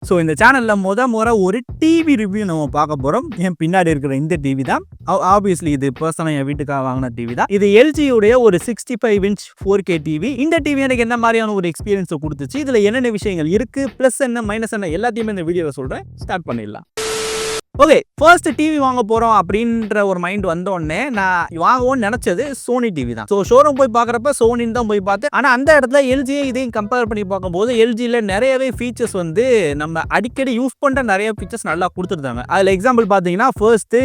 So இந்த சேனலில் முறை ஒரு டிவி ரிவ்யூ நம்ம பார்க்க போகிறோம். என் பின்னாடி இருக்கிற இந்த டிவி தான். ஆப்வியஸ்லி இது பர்சனலாக என் வீட்டுக்காக வாங்கின டிவி தான். இது எல்ஜியுடைய ஒரு 65 இன்ச் 4K டிவி. இந்த டிவி எனக்கு என்ன மாதிரியான ஒரு எக்ஸ்பீரியன்ஸை கொடுத்துச்சு, இதில் என்னென்ன விஷயங்கள் இருக்குது, ப்ளஸ் என்ன மைனஸ் என்ன எல்லாத்தையுமே இந்த வீடியோவில் சொல்கிறேன். ஸ்டார்ட் பண்ணிடலாம். ஓகே, ஃபர்ஸ்ட் டிவி வாங்க போகிறோம் அப்படின்ற ஒரு மைண்ட் வந்தோடனே நான் வாங்குவோன்னு நினச்சது சோனி டிவி தான். ஸோ ஷோரூம் போய் பார்க்குறப்ப சோனின்னு தான் போய் பார்த்தேன். ஆனால் அந்த இடத்துல எல்ஜியை இதையும் கம்பேர் பண்ணி பார்க்கும்போது எல்ஜியில் நிறையவே ஃபீச்சர்ஸ் வந்து நம்ம அடிக்கடி யூஸ் பண்ணுற நிறைய ஃபீச்சர்ஸ் நல்லா கொடுத்துருந்தாங்க. அதில் எக்ஸாம்பிள் பார்த்தீங்கன்னா ஃபர்ஸ்ட்டு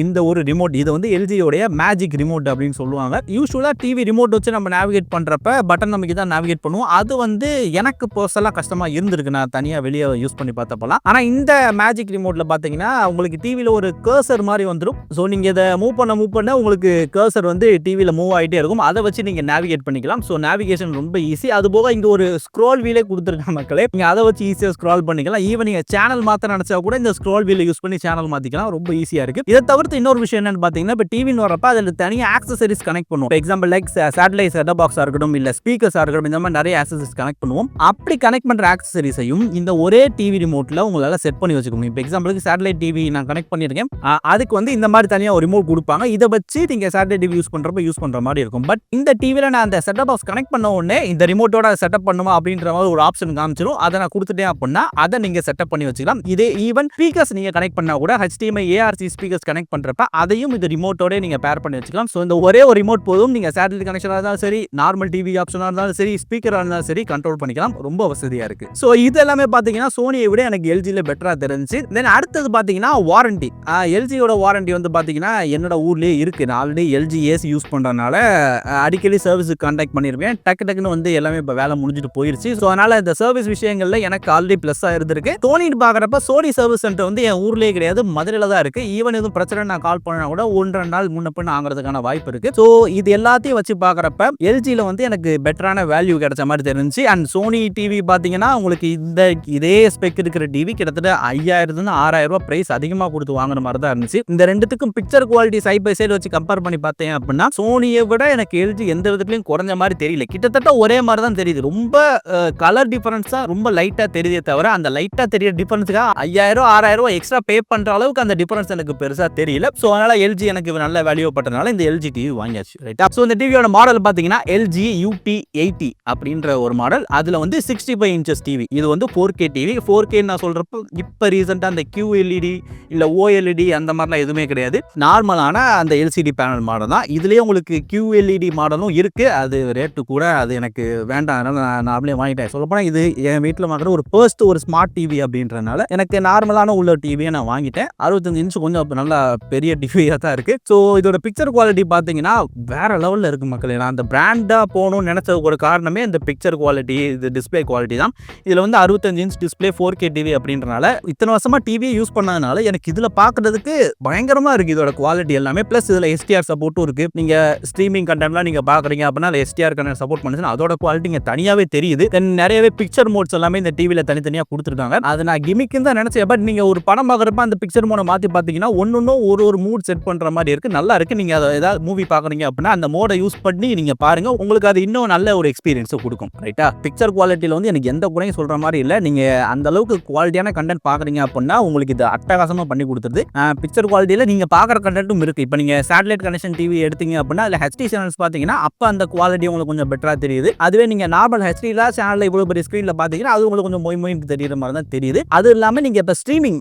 இந்த ஒரு ரிமோட், இது வந்து எல்ஜியோடைய மேஜிக் ரிமோட் அப்படின்னு சொல்லுவாங்க. யூஸ்வலாக டிவி ரிமோட் வச்சு நம்ம நேவிகேட் பண்ணுறப்ப பட்டன் நமக்கு தான் நேவிகேட் பண்ணுவோம். அது வந்து எனக்கு பர்சனலாக கஷ்டமாக இருந்திருக்கு, நான் தனியாக வெளியே யூஸ் பண்ணி பார்த்தப்பலாம். ஆனால் இந்த மேஜிக் ரிமோட்டில் பார்த்தீங்கன்னா உங்களுக்கு டிவியில் ஒரு கர்சர் மாதிரி வந்துடும். ஸோ நீங்கள் இதை மூவ் பண்ண உங்களுக்கு கர்சர் வந்து டிவியில் மூவ் ஆகிட்டே இருக்கும். அதை வச்சு நீங்கள் நேவிகேட் பண்ணிக்கலாம். ஸோ நேவிகேஷன் ரொம்ப ஈஸி. அது போக இங்கே ஒரு ஸ்க்ரோல் வீலே கொடுத்துருக்காங்க மக்களே. நீங்கள் அதை வச்சு ஈஸியாக ஸ்க்ரால் பண்ணிக்கலாம். ஈவன் நீங்கள் சேனல் மாற்ற நினச்சா கூட இந்த ஸ்க்ரோல் வீலை யூஸ் பண்ணி சேனல் மாற்றிக்கலாம். ரொம்ப ஈஸியாக இருக்குது. இதை தவிர்த்து இன்னொரு விஷயம் என்னன்னு பார்த்தீங்கன்னா, இப்போ டிவின்னு வரப்போ அதில் தனியாக ஆக்சசரிஸ் கனெக்ட் பண்ணுவோம். எக்ஸாம்பிள் லைக் சேட்டலைட் செட்டப் பாக்ஸாக இருக்கட்டும், இல்லை ஸ்பீக்கர்ஸாக இருக்கட்டும், இந்த மாதிரி நிறைய ஆக்சசரிஸ் கனெக்ட் பண்ணுவோம். அப்படி கனெக்ட் பண்ணுற ஆக்சசரிஸையும் இந்த ஒரே டிவி ரிமோட்டில் உங்களால் செட் பண்ணி வச்சுக்கணும். இப்போ எக்ஸாம்பிளுக்கு சேட்டலைட் டிவி நான் கனெக்ட் பண்ணியிருக்கேன். அதுக்கு வந்து இந்த மாதிரி தனியாக ஒரு ரிமோட் கொடுப்பாங்க. இதை வச்சு நீங்கள் சேட்டலைட் டிவி யூஸ் பண்ணுற மாதிரி இருக்கும். பட் இந்த டிவியில் நான் அந்த செட்டப் பாக்ஸ் கனெக்ட் பண்ண உடனே இந்த ரிமோட்டோட செட்டப் பண்ணுமா அப்படின்ற மாதிரி ஒரு ஆப்ஷன் காமிச்சிடும். அதை நான் கொடுத்துட்டேன் அப்படின்னா அதை நீங்கள் செட்டப் பண்ணி வச்சுக்கலாம். இதே ஈவன் ஸ்பீக்கர்ஸ் நீங்கள் கனெக்ட் பண்ணால் கூட HDMI ARC ஸ்பீக்கர்ஸ் கனெக்ட் பண்ணுறப்ப அதையும் இந்த ரிமோட்டோட நீங்கள் பேர் பண்ணி வச்சுக்கலாம். ஸோ இந்த ஒரே ஒரு ரிமோட் போதும். நீங்கள் சேட்டலைட் கனெக்ஷனாக இருந்தாலும் சரி, நார்மல் டிவி ஆப்ஷனாக இருந்தாலும் சரி, ஸ்பீக்கராக இருந்தாலும் சரி, கண்ட்ரோல் பண்ணிக்கலாம். ரொம்ப வசதியாக இருக்குது. ஸோ இது எல்லாமே பார்த்தீங்கன்னா சோனியை விட எனக்கு எல்ஜியில் பெட்டராக தெரிஞ்சு. தென் அடுத்தது பார்த்தீங்கன்னா வாரண்டி. எல்ஜியோட வாரண்டி வந்து பார்த்தீங்கன்னா என்னோட ஊர்லேயே இருக்குது. நான் ஆல்ரெடி எல்ஜி ஏசி யூஸ் பண்ணுறதுனால அடிக்கடி சர்வீஸுக்கு கான்டாக்ட் பண்ணியிருக்கேன். டக்குன்னு வந்து எல்லாமே இப்போ வேலை முடிஞ்சிட்டு போயிருச்சு. ஸோ அதனால் இந்த சர்வீஸ் விஷயங்களில் எனக்கு ஆல்ரெடி ப்ளஸ்ஸாக இருந்திருக்கு. சோனின்னு பார்க்குறப்ப சோனி சர்வீஸ் சென்டர் வந்து என் ஊர்லேயே கிடையாது, மதுரையில் தான் இருக்குது. ஈவன் எதுவும் பிரச்சனை நான் கால் பண்ணா கூட 1-2 நாள் முன்ன பின்ன ஆகிறதுக்கான வாய்ப்பு இருக்குது. ஸோ இது எல்லாத்தையும் வச்சு பார்க்குறப்ப எல்ஜியில் வந்து எனக்கு பெட்டரான வேல்யூ கிடைச்ச மாதிரி தெரிஞ்சு. அண்ட் சோனி டிவி பார்த்தீங்கன்னா உங்களுக்கு இதே ஸ்பெக் இருக்கிற டிவி கிட்டத்தட்ட 5000-6000 ரூபா பிரைஸ் அதிகமாக கொடுத்து வாங்குற மாதிரி தான் இருந்துச்சு. இந்த ரெண்டுத்துக்கும் picture quality side by side வச்சு கம்பேர் பண்ணி பார்த்தேன் அப்படின்னா சோனியை விட எனக்கு எல்ஜி எந்த விதத்துலையும் குறைஞ்ச மாதிரி தெரியல. கிட்டத்தட்ட ஒரே மாதிரி தான் தெரியுது. ரொம்ப கலர் டிஃபரன்ஸா ரொம்ப லைட்டா தெரியுதே தவிர அந்த லைட்டா தெரிய டிஃபரன்ஸுக்காக 5000-6000 ரூபாய் எக்ஸ்ட்ரா பே பண்ற அளவுக்கு அந்த டிஃபரன்ஸ் எனக்கு பெருசா தெரியல. ஸோ அதனால எல்ஜி எனக்கு நல்ல வேல்யூ பட்டனால இந்த எல்ஜி டிவி வாங்கியாச்சு. ரைட்டா? ஸோ இந்த டிவியோட மாடல் பார்த்தீங்கன்னா LG UT80 அப்படின்ற ஒரு மாடல். அதுல வந்து 65 இன்ச்சஸ் டிவி. இது வந்து 4K டிவி. 4K நான் சொல்றப்போ இப்போ ரீசெண்டா அந்த QLED இல்ல OLED அந்த மாதிரிலாம் எதுவுமே கிடையாது. நார்மலான அந்த LCD பேனல் மாடல் தான். இதுலேயே உங்களுக்கு QLED மாடலும் இருக்குது. அது ரேட்டு கூட அது எனக்கு வேண்டாம், அதனால் நான் நார்மலே வாங்கிட்டேன். சொல்லப்போனால் இது என் வீட்டில் வாங்குற ஒரு ஸ்மார்ட் டிவி அப்படின்றனால எனக்கு நார்மலான உள்ள டிவியை நான் வாங்கிட்டேன். 65 இன்ச்சு கொஞ்சம் நல்லா பெரிய டிவியாக தான் இருக்குது. ஸோ இதோட பிக்சர் குவாலிட்டி பார்த்தீங்கன்னா வேறு லெவலில் இருக்குது மக்களே. நான் அந்த பிராண்டாக போகணும்னு நினச்ச ஒரு காரணமே இந்த பிக்சர் குவாலிட்டி, இது டிஸ்பிளே குவாலிட்டி தான். இதில் வந்து 65 இன்ச் டிஸ்பிளே 4K டிவி அப்படின்றனால இத்தனை வருஷமாக டிவியை யூஸ் பண்ணதுனால எனக்கு இதில் பார்க்குறதுக்கு பயங்கரமாக இருக்குது இதோட குவாலிட்டி எல்லாமே. ப்ளஸ் இதில் SDR சப்போர்ட்டும் இருக்குது. நீங்கள் ஸ்ட்ரீமிங் கண்டென்ட்லாம் நீங்கள் பார்க்குறீங்க அப்படின்னா அது SDR கண்டென்ட் சப்போர்ட் பண்ணுச்சுன்னா அதோட குவாலிட்டி இங்கே தனியாகவே தெரியுது. தென் நிறையவே பிக்சர் மோட்ஸ் எல்லாமே இந்த டிவியில் தனித்தனியாக கொடுத்துருக்காங்க. அது நான் கிமிக்குன்னு தான் நினச்சேன். பட் நீங்கள் ஒரு படம் பார்க்குறப்ப அந்த பிக்சர் மோடை மாற்றி பார்த்தீங்கன்னா ஒன்னொன்னும் ஒரு மூட் செட் பண்ணுற மாதிரி இருக்குது. நல்லா இருக்குது. நீங்கள் அதை ஏதாவது மூவி பார்க்குறீங்க அப்படின்னா அந்த மோடை யூஸ் பண்ணி நீங்கள் பாருங்கள். உங்களுக்கு அது இன்னும் நல்ல ஒரு எக்ஸ்பீரியன்ஸை கொடுக்கும். ரைட்டா? பிக்சர் குவாலிட்டியில் வந்து எனக்கு எந்த குறையும் சொல்கிற மாதிரி இல்லை. நீங்கள் அந்த அளவுக்கு குவாலிட்டியான கண்டென்ட் பார்க்குறீங்க அப்படின்னா உங்களுக்கு இது அட்டகாசமாக பண்ணி கொடுத்துருது. பிக்சர் குவாலிட்டியில் நீங்கள் பார்க்குற கண்டென்ட்டும் இருக்குது. இப்போ நீங்கள் சேட்டலைட் கனெக்ஷன் டிவி எடுத்தீங்க அப்படின்னா அதில் HD சேனல்ஸ் பார்த்தீங்கன்னா அப்போ அந்த குவாலிட்டி உங்களுக்கு கொஞ்சம் பெட்டராக தெரியுது. அதுவே நீங்கள் நார்மல் HDல சேனலில் இவ்வளோ பெரிய ஸ்க்ரீனில் பார்த்தீங்கன்னா அது உங்களுக்கு கொஞ்சம் மொய்க்கு தெரியுற மாதிரி தான் தெரியுது. அது இல்லாமல் நீங்கள் இப்போ ஸ்ட்ரீமிங்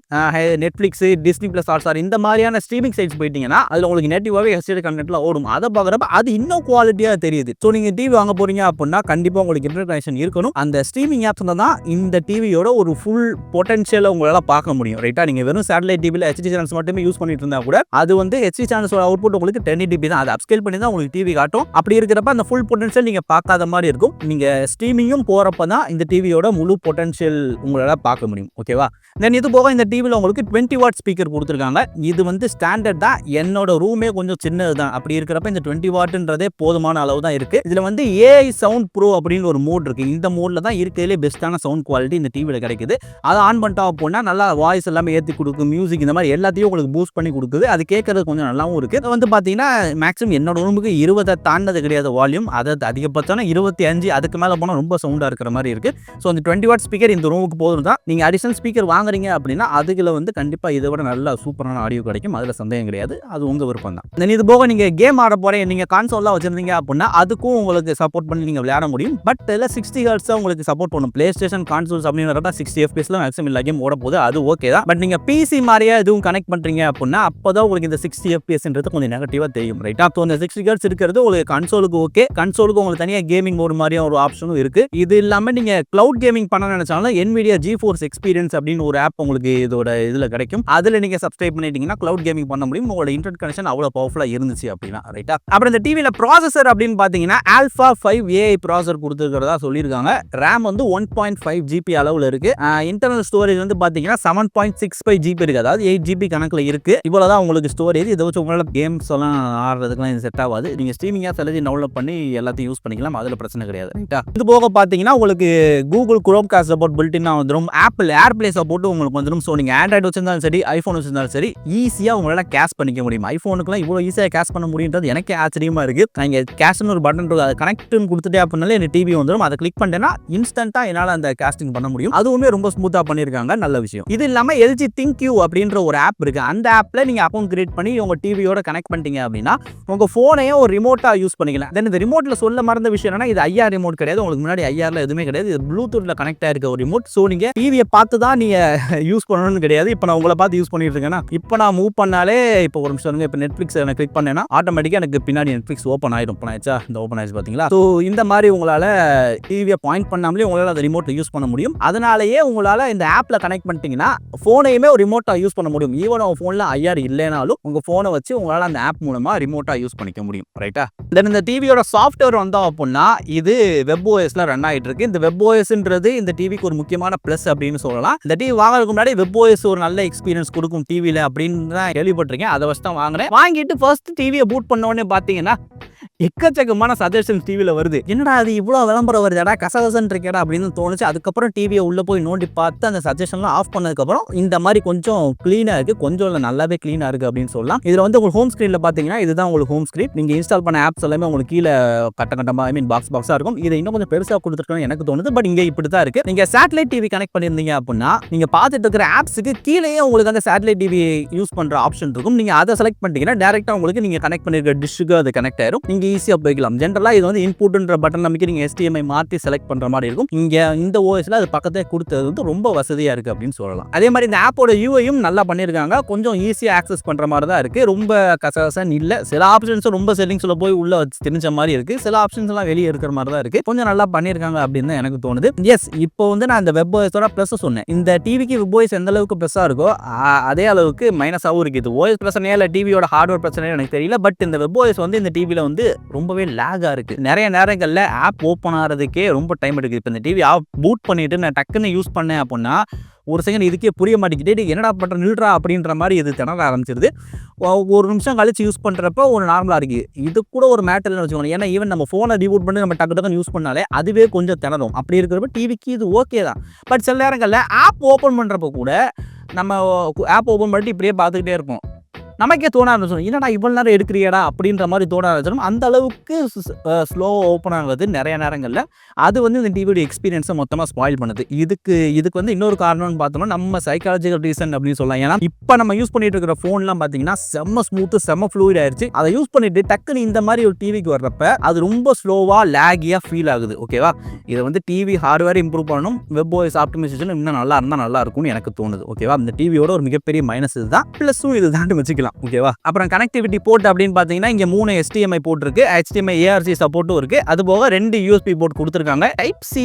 நெட்ஃப்ளிக்ஸ், Disney+ Hotstar இந்த மாதிரியான ஸ்ட்ரீமிங் சைட்ஸ் போயிட்டீங்கன்னா அதில் உங்களுக்கு நேட்டிவாகவே HD கண்டென்ட்ல ஓடும். அதை பார்க்குறப்ப அது இன்னும் குவாலிட்டியாக தெரியுது. ஸோ நீங்கள் டிவி வாங்க போறீங்க அப்படின்னா கண்டிப்பாக உங்களுக்கு இன்டர்நெட் கனெக்ஷன் இருக்கணும். அந்த ஸ்ட்ரீமிங் ஆப்ஸ் தான் இந்த டிவியோட ஒரு ஃபுல் பொட்டன்ஷியலை உங்களால் பார்க்க முடியும். ரைட்டா? நீங்கள் வெறும் சேட்டலைட் டிவியில் HD சேனல்ஸ் மட்டுமே யூஸ் பண்ணிட்டு இருந்தா கூட அது வந்து HD சேனல்ஸோட அவுட்புட் உங்களுக்கு 1080p தான். அதை அப்ஸ்கேல் பண்ணி தான் உங்களுக்கு டிவி காட்டும். அப்படி இருக்கிறப்ப அந்த ஃபுல் பொட்டன்ஷியல் நீங்கள் பார்க்காத மாதிரி இருக்கும். நீங்கள் ஸ்ட்ரீமிங்கும் போகிறப்ப தான் இந்த டிவியோட முழு பொட்டன்ஷியல் உங்களால் பார்க்க முடியும். ஓகேவா? தென் இது போக இந்த டிவியில் உங்களுக்கு 20 வாட் ஸ்பீக்கர் கொடுத்துருக்காங்க. இது வந்து ஸ்டாண்டர்ட் தான். என்னோட ரூமே கொஞ்சம் சின்னது தான். அப்படி இருக்கிறப்ப இந்த 20 வாட்ன்றதே போதுமான அளவு தான் இருக்குது. இதில் வந்து AI சவுண்ட் ப்ரோ அப்படின்னு ஒரு மோட் இருக்குது. இந்த மோடில் தான் இருக்கிறதுலே பெஸ்ட்டான சவுண்ட் குவாலிட்டி இந்த டிவியில் கிடைக்குது. அதை ஆன் பண்ணிட்டா அப்படின்னா நல்லா வாய்ஸ் எல்லாமே ஏற்றி கொடுக்க உங்களுக்கு மியூசிக் இந்த மாதிரி எல்லாத்தையும் உங்களுக்கு பூஸ்ட் பண்ணி கொடுக்குது. அது கேட்கறது கொஞ்சம் நல்லாவும் இருக்கு. அது வந்து பார்த்தீங்கன்னா மேக்ஸிமம் என்னோட ரூமுக்கு 20 தாண்டது கிடையாது வால்யூம். அதாவது அதிகபட்சம் 25, அதுக்கு மேலே போனால் ரொம்ப சவுண்டாக இருக்கிற மாதிரி இருக்கு. ஸோ அந்த 20 வாட் ஸ்பீக்கர் இந்த ரூமுக்கு போதும் தான். நீங்கள் அடிஷனல் ஸ்பீக்கர் வாங்குறீங்க அப்படின்னா அதுக்குள்ள வந்து கண்டிப்பாக இதை விட நல்ல சூப்பரான ஆடியோ கிடைக்கும். அதில் சந்தேகம் கிடையாது. அது உங்கள் விருப்பம் தான். தென் இது போக நீங்கள் கேம் ஆட போகிறேன், நீங்கள் கான்சோல்லாம் வச்சிருந்தீங்க அப்படின்னா அதுக்கும் உங்களுக்கு சப்போர்ட் பண்ணி நீங்கள் விளையாட முடியும். பட் இதில் 60 ஹெர்ட்ஸ் உங்களுக்கு சப்போர்ட் பண்ணும். பிளே ஸ்டேஷன் கான்சோல்ஸ் அப்படின்னு 60 FPS மேக்ஸிமம் எல்லா கேம் ஓட போகுது. அது ஓகே தான். பட் நீங்கள் பிசி மாதிரியே எதுவும் கனெக்ட் பண்ணுறீங்க அப்படின்னா அப்போதான் உங்களுக்கு இந்த 60 FPS கொஞ்சம் நெகட்டிவாக தெரியும். ரைட்டா? ஸோ இந்த 60 ஹெர்ட்ஸ் இருக்கிறது உங்களுக்கு கன்சோலுக்கு ஓகே. கன்சோலுக்கு உங்களுக்கு தனியாக கேமிங் மோட் மாதிரியும் ஒரு ஆப்ஷனும் இருக்கு. இது இல்லாமல் நீங்கள் கிளவுட் கேமிங் பண்ண நினைச்சாலும் NVIDIA GeForce Experience அப்படின்னு ஒரு ஆப் உங்களுக்கு இதோட இதில் கிடைக்கும். அதில் நீங்கள் சப்ஸ்கிரைப் பண்ணிட்டீங்கன்னா கிளவுட் கேமிங் பண்ண முடியும். உங்களோட இன்டர்நெட் கனெக்ஷன் அவ்வளோ பவர்ஃபுல்லாக இருந்துச்சு அப்படின்னா. ரைட்டா? அப்புறம் இந்த டிவியில் ப்ராசஸர் அப்படின்னு பார்த்தீங்கன்னா Alpha 5 AI ப்ராசஸர் கொடுத்துருக்கிறதா சொல்லியிருக்காங்க. ரேம் வந்து 1.5 GB அளவில் இருக்கு. இன்டர்னல் ஸ்டோரேஜ் வந்து பார்த்தீங்கன்னா 7.65 GB இருக்கு. அதாவது 8 GB கணக்கில் இருக்கு. இவ்வளோதான் உங்களுக்கு ஸ்டோரேஜ். இதை வச்சு உங்களால் கேம்ஸ் எல்லாம் ஆடுறதுக்குலாம் இது செட் ஆகாது. நீங்கள் ஸ்ட்ரீமிங் ஆப்ஸ் எல்லாத்தையும் டவுன்லோட் பண்ணி எல்லாத்தையும் யூஸ் பண்ணிக்கலாம். அதில் பிரச்சனை கிடையாது. ரைட்டா? இது போக பார்த்தீங்கன்னா உங்களுக்கு கூகுள் குரோம்காஸ்ட் சப்போர்ட் பில்டின்னா வந்துடும். ஆப்பிள் ஏர்பிளே சப்போர்ட் உங்களுக்கு வந்துடும். ஸோ நீங்கள் ஆண்ட்ராய்டு வச்சிருந்தாலும் சரி, ஐஃபோன் வச்சிருந்தாலும் சரி, ஈஸியாக உங்களால் கேஷ் பண்ணிக்க முடியும். ஐஃபோனுக்குலாம் இவ்வளோ ஈஸியாக கேஷ் பண்ண முடியுன்றது எனக்கே ஆச்சரியமாக இருக்குது. நீங்கள் கேஷ்னு ஒரு பட்டன் இருக்குது, அதை கனெக்ட்னு கொடுத்துட்டே அப்படின்னாலே எனக்கு டிவி வந்துடும். அதை கிளிக் பண்ணிட்டேன்னா இன்ஸ்டன்ட்டாக என்னால் அந்த கேஸ்டிங் பண்ண முடியும். அதுவுமே ரொம்ப ஸ்மூத்தாக பண்ணியிருக்காங்க. நல்ல விஷயம். இது இல்லாமல் LG ThinkQ அப்படின்ற ஒரு ஆப் இருக்குது. அந்த ஆப்பில் நீங்கள் அக்கௌண்ட் கிரியேட் பண்ணி உங்கள் டிவியோட கனெக்ட் பண்ணிட்டீங்க அப்படின்னா உங்கள் ஃபோனையும் ஒரு ரிமோட்டாக யூஸ் பண்ணிக்கலாம். தென் இந்த ரிமோட்டில் சொல்ல மறந்த விஷயம் என்னன்னா, இது IR ரிமோட் கிடையாது. உங்களுக்கு முன்னாடி IRல எதுவுமே கிடையாது. இது ப்ளூடூத்தில் கனெக்ட் ஆயிருக்க ஒரு ரிமோட். ஸோ நீங்கள் டிவியை பார்த்து தான் நீங்கள் யூஸ் பண்ணணும்னு கிடையாது. இப்போ நான் உங்களை பார்த்து யூஸ் பண்ணிட்டு இருக்கேன்னா, இப்போ நான் மூவ் பண்ணாலே இப்போ ஒரு நிமிஷம் இப்போ நெட்ஃப்ளிக்ஸ் எனக்கு கிளிக் பண்ணேன்னா ஆட்டோமேட்டிக்காக எனக்கு பின்னாடி நெட்ஃப்ளிக்ஸ் ஓப்பன் ஆயிடும். ஓப்பன் ஆயிடுச்சா? இந்த ஓப்பன் ஆயிடுச்சு பார்த்தீங்களா? ஸோ இந்த மாதிரி உங்களால் டிவியை பாயிண்ட் பண்ணாமலே உங்களால் அந்த ரிமோட்டை யூஸ் பண்ண முடியும். அதனாலேயே உங்களால் இந்த ஆப்பில் கனெக்ட் பண்ணிட்டீங்கன்னா ஃபோனையுமே ஒரு ரிமோட்டாக யூஸ் பண்ண முடியும். ஈவன் உங்கள் ஃபோனில் IR இல்லைனாலும் உங்கள் ஃபோனை வச்சு உங்களால் அந்த ஆப் மூலமாக ரிமோட்டாக யூஸ் பண்ணிக்க முடியும். ரைட்டா? தென் இந்த டிவியோட சாஃப்ட்வேர் வந்தோம் அப்படின்னா இது webOSல ரன் ஆகிட்டு இருக்கு. இந்த webOSன்றது இந்த டிவிக்கு ஒரு முக்கியமான ப்ளஸ் அப்படின்னு சொல்லலாம். இந்த டிவி வாங்குறதுக்கு முன்னாடி webOS ஒரு நல்ல எக்ஸ்பீரியன்ஸ் கொடுக்கும் டிவியில் அப்படின்னு தான் கேள்விப்பட்டிருக்கேன். அதை வச்சு தான் வாங்கினேன். வாங்கிட்டு ஃபர்ஸ்ட் டிவியை பூட் பண்ண உடனே பார்த்தீங்கன்னா எக்கச்சக்கமான சஜஷன்ஸ் டிவியில் வருது. என்னடா அது இவ்வளோ விளம்பரம் வருதுடா, கசகசன் இருக்கடா அப்படின்னு தோணுச்சு. அதுக்கப்புறம் டிவியை உள்ளே போய் நோண்டி பார்த்து அந்த சஜஷன்லாம் ஆஃப் பண்ணதுக்கப்புறம் இந்த மாதிரி கொஞ்சம் க்ளீனாக இருக்குது, கொஞ்சம் நல்லாவே க்ளீனாக இருக்குது அப்படின்னு சொல்லலாம். இதில் வந்து உங்களுக்கு ஹோம் ஸ்க்ரீனில் பார்த்தீங்கன்னா இதுதான் உங்களுக்கு ஹோம் ஸ்க்ரீன். நீங்கள் இன்ஸ்டால் பண்ண ஆப்ஸ் எல்லாமே உங்களுக்கு கீழே கட்டமாக பாக்ஸாக இருக்கும். இதை இன்னும் கொஞ்சம் பெருசாக கொடுத்துருக்கணும் எனக்கு தோணுது. பட் இங்கே இப்படி தான் இருக்குது. நீங்கள் சேட்டலைட் டிவி கனெக்ட் பண்ணியிருந்தீங்க அப்படின்னா நீங்கள் பார்த்துட்டு இருக்கிற ஆப்ஸுக்கு கீழேயே உங்களுக்கு அந்த சேட்டலைட் டிவி யூஸ் பண்ணுற ஆப்ஷன் இருக்கும். நீங்கள் அதை செலக்ட் பண்ணிட்டீங்கன்னா டேரெக்டாக உங்களுக்கு நீங்கள் கனெக்ட் பண்ணியிருக்க டிஷ்ஷுக்கு அது கனெக்ட் ஆயிரும். நீங்கள் ஈஸியாக போய்க்கலாம். ஜென்ரலாக இது வந்து இன்புட்ன்ற பட்டன் நமக்கு நீங்கள் HDMI மாற்றி செலக்ட் பண்ணுற மாதிரி இருக்கும். இங்கே இந்த OSல அது பக்கத்தே கொடுத்தது வந்து ரொம்ப வசதியாக இருக்குது அப்படின்னு சொல்லலாம். அதே மாதிரி இந்த ஆப்போட UIயும் நல்லா பண்ணியிருக்காங்க. கொஞ்சம் ஈஸியாக ஆக்சஸ் பண்ணுற மாதிரி தான் இருக்குது. ரொம்ப கசகசன்னு இல்லை. சில ஆப்ஷன்ஸும் ரொம்ப செட்டிங்ஸில் போய் உள்ள வச்சு தெரிஞ்ச மாதிரி இருக்குது. சில ஆப்ஷன்ஸ் எல்லாம் வெளியே இருக்கிற மாதிரி தான் இருக்குது. கொஞ்சம் நல்லா பண்ணியிருக்காங்க அப்படின்னு தான் எனக்கு தோணுது. எஸ், இப்போ வந்து நான் இந்த webOSோட ப்ளஸ் சொன்னேன். இந்த டிவிக்கு webOS எந்த அளவுக்கு ப்ளஸ்ஸாக இருக்கோ அதே அளவுக்கு மைனஸாகவும் இருக்குது. இது OS பிரச்சனையா இல்லை டிவியோட ஹார்ட்வேர் பிரச்சனையா எனக்கு தெரியல. பட் இந்த webOS வந்து இந்த டிவியில் வந்து ரொம்பவே லேகாக இருக்குது. நிறைய நேரங்களில் ஆப் ஓப்பன் ஆகிறதுக்கே ரொம்ப டைம் எடுக்குது. இப்போ இந்த டிவி ஆஃப் பூட் பண்ணிவிட்டு நான் டக்குன்னு யூஸ் பண்ணேன் அப்படின்னா ஒரு செகண்ட் இதுக்கே புரிய மாட்டேங்கிட்டே என்னடா பண்ணுற நில்றா அப்படின்ற மாதிரி இது திணற ஆரம்பிச்சிருது. ஒரு நிமிஷம் கழிச்சு யூஸ் பண்ணுறப்ப ஒரு நார்மலாக இருக்குது. இது கூட ஒரு மேட்டர்னு வச்சுக்கோங்க. ஏன்னா ஈவன் நம்ம ஃபோனை ரீபூட் பண்ணி நம்ம டக்கு யூஸ் பண்ணாலே அதுவே கொஞ்சம் திணறும். அப்படி இருக்கிறப்ப டிவிக்கு இது ஓகே தான். பட் சில நேரங்களில் ஆப் ஓப்பன் பண்ணுறப்ப கூட நம்ம ஆப் ஓப்பன் பண்ணிட்டு இப்படியே பார்த்துக்கிட்டே இருப்போம். நமக்கே தோண ஆரம்பிச்சிடும், என்னடா இவ்வளோ நேரம் எடுக்கிறியடா அப்படின்ற மாதிரி தோண ஆரம்பிச்சிடும். அந்த அளவுக்கு ஸ்லோவாக ஓப்பன் ஆகுது நிறைய நேரங்களில். அது வந்து இந்த டிவியோட எக்ஸ்பீரியன்ஸை மொத்தமாக ஸ்பாயில் பண்ணுது. இதுக்கு வந்து இன்னொரு காரணம்னு பார்த்தோம்னா நம்ம சைக்காலஜிக்கல் ரீசன் அப்படின்னு சொல்லலாம். ஏன்னா இப்போ நம்ம யூஸ் பண்ணிட்டு இருக்கிற ஃபோன்லாம் பார்த்தீங்கன்னா செம்ம ஸ்மூத்து, செம்ம ஃப்ளூயிட் ஆயிடுச்சு. அதை யூஸ் பண்ணிட்டு டக்குன்னு இந்த மாதிரி ஒரு டிவிக்கு வர்றப்ப அது ரொம்ப ஸ்லோவாக லேகியாக ஃபீல் ஆகுது. ஓகேவா? இதை வந்து டிவி ஹார்ட்வேர் இம்ப்ரூவ் பண்ணணும், webOS ஆப்டிமைசேஷன் இன்னும் நல்லா இருந்தால் நல்லா இருக்கும்னு எனக்கு தோணுது. ஓகேவா? இந்த டிவியோட ஒரு மிகப்பெரிய மைனஸ் இதுதான். ப்ளஸும் இது தான் வச்சுக்கலாம். ஓகேவா? அப்புறம் கனெக்டிவிட்டி போர்ட் அப்படின்னு பார்த்தீங்கன்னா இங்கே 3 HDMI போர்ட் இருக்கு, HDMI ARC சப்போர்ட்டும் இருக்கு. அது போக 2 USB போர்ட் கொடுத்துருக்காங்க. டைப் சி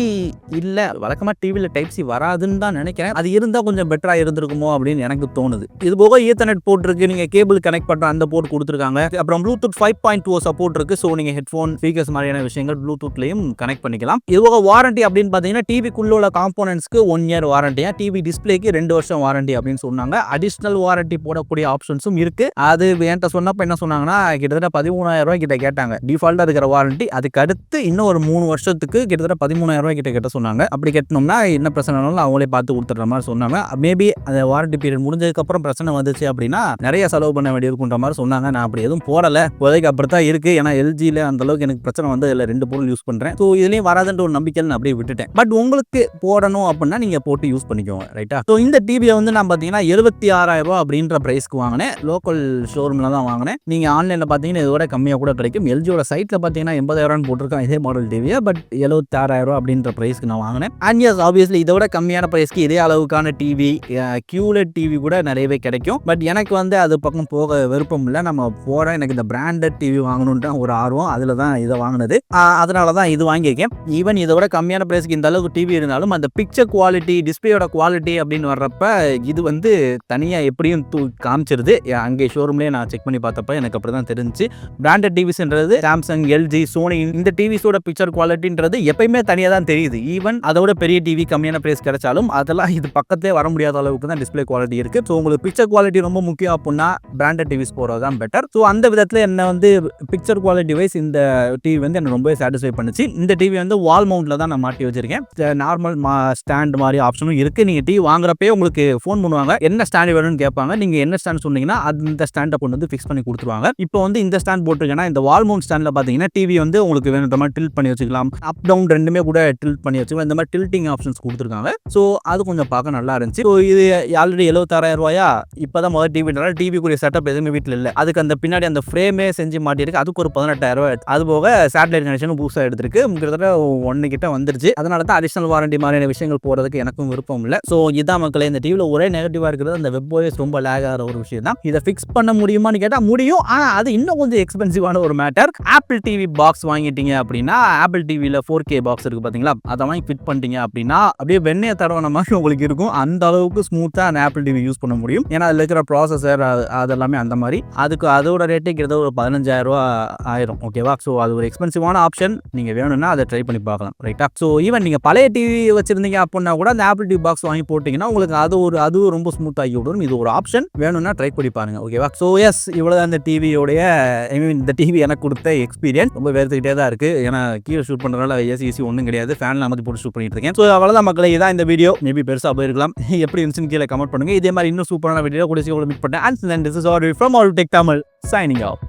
இல்லை, வழக்கமாக டிவியில் டைப் சி வராதுன்னு தான் நினைக்கிறேன். அது இருந்தால் கொஞ்சம் பெட்டராக இருந்திருக்குமோ அப்படின்னு எனக்கு தோணுது. இது போக ஈத்தர்நெட் போர்ட் இருக்கு, நீங்கள் கேபிள் கனெக்ட் பண்ணுற அந்த போர்ட் கொடுத்துருக்காங்க. அப்புறம் ப்ளூடூத் 5.2 சப்போர்ட் இருக்கு. ஸோ நீங்கள் ஹெட்ஃபோன், ஸ்பீக்கர்ஸ் மாதிரியான விஷயங்கள் ப்ளூடூத்லையும் கனெக்ட் பண்ணிக்கலாம். இது போக வாரண்டி அப்படின்னு பார்த்தீங்கன்னா டிவிக்குள்ள உள்ள காம்போனன்ட்ஸ்க்கு 1 இயர் வாரண்டியா, டிவி டிஸ்பிளேக்கு 2 வருஷம் வாரண்டி அப்படின்னு சொன்னாங்க. அடிஷ்னல் வாரண்டி போடக்கூடிய ஆப்ஷன்ஸும் இருக்கு. இருக்கு. அது என்கிட்ட சொன்னப்போ என்ன சொன்னாங்கன்னா கிட்டத்தட்ட 13,000 ரூபாய் கிட்ட கேட்டாங்க. டிஃபால்ட்டாக இருக்கிற வாரண்டி. அதுக்கு அடுத்து இன்னும் ஒரு 3 வருஷத்துக்கு கிட்டத்தட்ட 13,000 ரூபாய் கிட்ட சொன்னாங்க. அப்படி கட்டணும்னா என்ன பிரச்சனைனாலும் அவங்களே பார்த்து கொடுத்துட்ற மாதிரி சொன்னாங்க. மேபி அந்த வாரண்டி பீரியட் முடிஞ்சதுக்கப்புறம் பிரச்சனை வந்துச்சு அப்படின்னா நிறைய செலவு பண்ண வேண்டிய இருக்குன்ற மாதிரி சொன்னாங்க. நான் அப்படி எதுவும் போடலை. இப்போதைக்கு அப்படித்தான் இருக்கு. ஏன்னா எல்ஜியில் அந்த அளவுக்கு எனக்கு பிரச்சனை வந்து இதில் 2 பொருள் யூஸ் பண்ணுறேன். ஸோ இதுலேயும் வராதுன்ற ஒரு நம்பிக்கையில் நான் அப்படியே விட்டுட்டேன். பட் உங்களுக்கு போடணும் அப்படின்னா நீங்கள் போட்டு யூஸ் பண்ணிக்கோங்க. ரைட்டா? ஸோ இந்த டிவியை வந்து நான் பார்த்தீங்கன்னா 76,000 ரூபா அப்படின்ற ப்ரைஸ்க்கு வாங்கினேன். லோக்கல் ஷோரூமில் தான் வாங்கினேன். நீங்கள் ஆன்லைனில் பார்த்தீங்கன்னா இதோட கம்மியாக கூட கிடைக்கும். எல்ஜியோட சைட்டில் பார்த்தீங்கன்னா 80,000 போட்டிருக்கான் இதே மாடல் டிவியை. பட் 76,000 ரூபா அப்படின்ற ப்ரைஸ்க்கு நான் வாங்கினேன். அண்ட் எஸ் ஆப்வியஸ்லி இதோட கம்மியான ப்ரைஸ்க்கு இதே அளவுக்கான டிவி QLED டிவி கூட நிறையவே கிடைக்கும். பட் எனக்கு வந்து அது பக்கம் போக விருப்பம் இல்லை. நம்ம போகிற எனக்கு இந்த பிராண்டட் டிவி வாங்கணுன்ட்டு ஒரு ஆர்வம். அதில் தான் இதை வாங்கினது. அதனால தான் இது வாங்கியிருக்கேன். ஈவன் இதோட கம்மியான ப்ரைஸ்க்கு இந்த அளவுக்கு டிவி இருந்தாலும் அந்த பிக்சர் குவாலிட்டி டிஸ்பிளேயோட குவாலிட்டி அப்படின்னு வர்றப்ப இது வந்து தனியாக எப்படியும் காமிச்சிருது. அங்கே ஷோரூம்லேயே நான் செக் பண்ணி பார்த்தப்ப எனக்கு அப்படி தான் தெரிஞ்சிச்சு. பிராண்டட் டிவிஸ்ன்றது சாம்சங், எல்ஜி, சோனி இந்த டிவிஸோட பிக்சர் குவாலிட்டின்றது எப்பயுமே தனியாக தான் தெரியுது. ஈவன் அதோட பெரிய டிவி கம்மியான ப்ரைஸ் கிடைச்சாலும் அதெல்லாம் இது பக்கத்தே வர முடியாத அளவுக்கு தான் டிஸ்பிளே குவாலிட்டி இருக்கு. ஸோ உங்களுக்கு பிக்சர் குவாலிட்டி ரொம்ப முக்கியம் அப்படின்னா பிராண்டட் டிவிஸ் போகிறது தான் பெட்டர். ஸோ அந்த விதத்தில் என்ன வந்து பிக்சர் குவாலிட்டி வைஸ் இந்த டிவி வந்து எனக்கு ரொம்பவே சாட்டிஸ்ஃபை பண்ணுச்சு. இந்த டிவி வந்து வால் மவுண்ட்ல தான் நான் மாட்டி வச்சிருக்கேன். நார்மல் ஸ்டாண்ட் மாதிரி ஆப்ஷனும் இருக்கு. நீங்க டிவி வாங்குறப்பே உங்களுக்கு ஃபோன் பண்ணுவாங்க, என்ன ஸ்டாண்ட் வேணும்னு கேட்பாங்க. நீங்க என்ன ஸ்டாண்ட் சொன்னீங்கன்னா அந்த ஸ்டாண்டை கொண்டு வந்து ஃபிக்ஸ் பண்ணி கொடுத்துருவாங்க. இப்போ வந்து இந்த ஸ்டாண்ட் போட்டிருக்கேன்னா இந்த வால் மவுண்ட் ஸ்டாண்ட்ல பாத்தீங்கன்னா டிவி வந்து உங்களுக்கு வேணுன்ற மாதிரி டில்ட் பண்ணி வச்சுக்கலாம். அப் டவுன் ரெண்டுமே கூட டில்ட் பண்ணி வச்சுக்கலாம். இந்த மாதிரி டில்ட்டிங் ஆப்ஷன்ஸ் கொடுத்துருக்காங்க. ஸோ அது கொஞ்சம் பார்க்க நல்லா இருந்துச்சு. ஸோ இது ஆல்ரெடி 76,000 ரூபாயா இப்பதான் முதல் டிவிக்குரிய செட்டப் எதுவுமே வீட்டில் இல்லை. அதுக்கு அந்த பின்னாடி அந்த ஃப்ரேமே செஞ்சு மாட்டிருக்கு. அதுக்கு ஒரு 18,000 ரூபாய். அது போக சேட்டலைட் கனெக்ஷன் புதுசாக எடுத்திருக்கு. கிட்டத்தட்ட 1 கிட்ட வந்துருச்சு. அதனால தான் அடிஷனல் வாரண்டி மாதிரியான விஷயங்கள் போறதுக்கு எனக்கும் விருப்பம் இல்லை. ஸோ இதான் மக்களே, இந்த டிவியில் ஒரே நெகட்டிவா இருக்கிறது அந்த webOS ரொம்ப லேக் ஆகிற ஒரு விஷயம் தான். இதை ஃபிக்ஸ் பண்ண முடியுமான்னு கேட்டால் முடியும். ஆனால் அது இன்னும் கொஞ்சம் எக்ஸ்பென்சிவான ஒரு மேட்டர். ஆப்பிள் டிவி பாக்ஸ் வாங்கிட்டீங்க அப்படின்னா ஆப்பிள் டிவியில் 4K பாக்ஸ் இருக்கு பார்த்தீங்களா, அதை வாங்கி ஃபிட் பண்ணிட்டீங்க அப்படின்னா அப்படியே வெண்ணெயை தடவன மாதிரி உங்களுக்கு இருக்கும். அந்த அளவுக்கு ஸ்மூத்தாக அந்த ஆப்பிள் டிவி யூஸ் பண்ண முடியும். ஏன்னா அதில் இருக்கிற ப்ராசஸர் அதெல்லாமே அந்த மாதிரி. அதுக்கு அதோட ரேட்டே கிட்டத்தட்ட ஒரு 15,000 ரூபா ஆயிரும். ஓகேவா? ஸோ அது ஒரு எக்ஸ்பென்சிவான ஆப்ஷன். நீங்கள் வேணும்னா அதை ட்ரை பண்ணி பார்க்கலாம். ரைட்டா? ஸோ ஈவன் நீங்கள் பழைய டிவி வச்சிருந்தீங்க அப்படின்னா கூட அந்த ஆப்பிள் டிவி பாக்ஸ் வாங்கி போட்டிங்கன்னா உங்களுக்கு அதுவும் ரொம்ப ஸ்மூத் ஆகி விடும். இது ஒரு ஆப்ஷன், வேணும்னா ட்ரை பண்ணி பாருங்க. ஓகேவா? ஸோ எஸ், இவ்வளோதான் இந்த டிவியோடைய இந்த டிவி எனக்கு கொடுத்த எக்ஸ்பீரியன்ஸ். ரொம்ப வேறுத்துக்கிட்டே தான் இருக்கு. ஏன்னா கீழே ஷூட் பண்ணுறதுனால ஏசி ஒன்றும் கிடையாது. ஃபேனில் அமர்த்தி போட்டு ஷூட் பண்ணிட்டு இருக்கேன். ஸோ அவ்வளோதான் மக்களே, இதான் இந்த வீடியோ. மேபி பெருசாக போயிருக்கலாம். எப்படி இருந்துச்சுன்னு கீழே கமெண்ட் பண்ணுங்க. இதே மாதிரி இன்னும் சூப்பரான வீடியோ கூட மீட் பண்ணேன். And then this is all from All Tech Tamil signing off.